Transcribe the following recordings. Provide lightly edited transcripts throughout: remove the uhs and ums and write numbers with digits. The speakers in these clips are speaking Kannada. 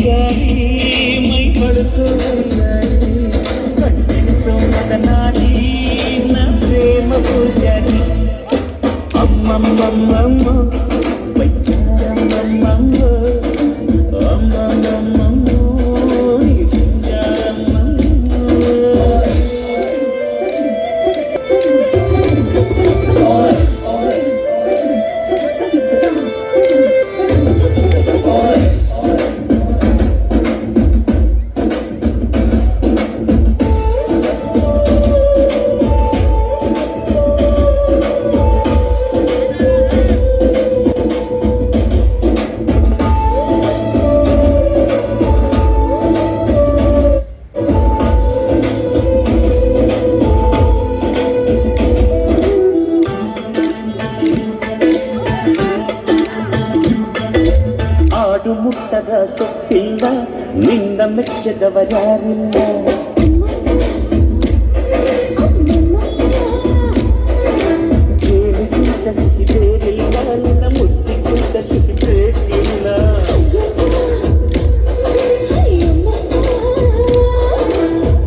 ಸಿಂಗಾರಿ ಮೈ ಪಡುತ್ತೋ ಕಣ್ಣಿಸೋ ಮದನಾರಿ ನ ಪ್ರೇಮ ಪೂಜಾರಿ ಅಮ್ಮಮ್ಮಮ್ಮಮ್ಮ ವೈಚಾರಮ್ಮಮ್ಮ ಅಮ್ಮಮ್ಮಮ್ಮ ಆಡು ಮುಟ್ಟದ ಸೊಪ್ಪಿಲ್ಲ ನಿನ್ನ ಮೆಚ್ಚದವರ್ಯಾರಿಲ್ಲ ಕೇಳಿಗಿಂತ ಸಿಹಿ ಬೇರಿಲ್ಲ ನಿನ್ನ ಮುದ್ದಿಗಿಂತ ಸಿಹಿ ಬೇಕಿಲ್ಲ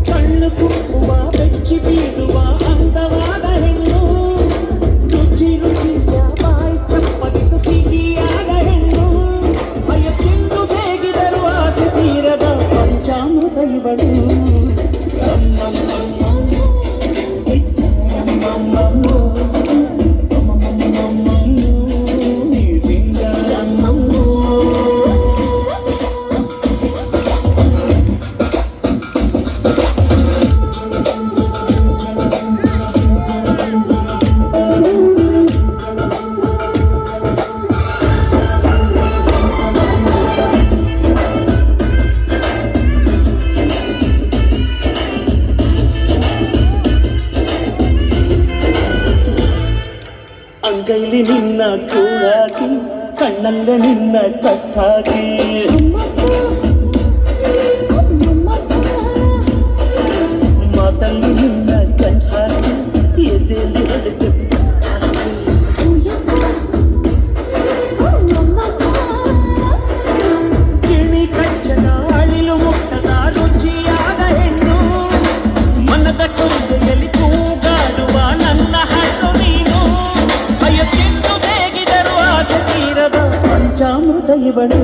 ಕಣ್ಣು ಕುಕ್ಕುವ ಬೆಚ್ಚಿ ಬೀಳುವ ಅಂದವಾದ ಹೆಣ್ಣು ರುಚಿ ರುಚಿಯ ಬಾಯಿ ಚಪ್ಪಲಿಸ ಸಿಹಿಯಾದ ಹೆಣ್ಣು ಅಯ್ಯೆಂದು ಬೇಗಿದರು ಆಸೆ ತೀರದ ಪಂಚಾಮೃತ ಇವಳು ಅಂಗೈಲಿ ನಿನ್ನ ಕೂಡಾಕಿ ಕಣ್ಣಲ್ಲೇ ನಿನ್ನ ಕಟ್ಟಾಕಿ ಮಾತಲ್ಲಿ ನಿನ್ನ ಕಟ್ಟಾಕಿ ಎದೆಯಲ್ಲಿ ಹೊಡೆದು ಗಿಣಿ ಕಚ್ಚದ ಅಳಿಲು ಮುಟ್ಟದ ರುಚಿಯಾದ ಹೆಣ್ಣು ಮನದ ಕೊಂಡೆಯಲ್ಲಿ ಕೂಗಾಡುವ ನನ್ನ ಹಣ್ಣು ನೀನು ಅಯ್ಯೆಂದು ಬೇಗಿದರು ಆಸೆ ತೀರದ ಪಂಚಾಮೃತ ಇವಳು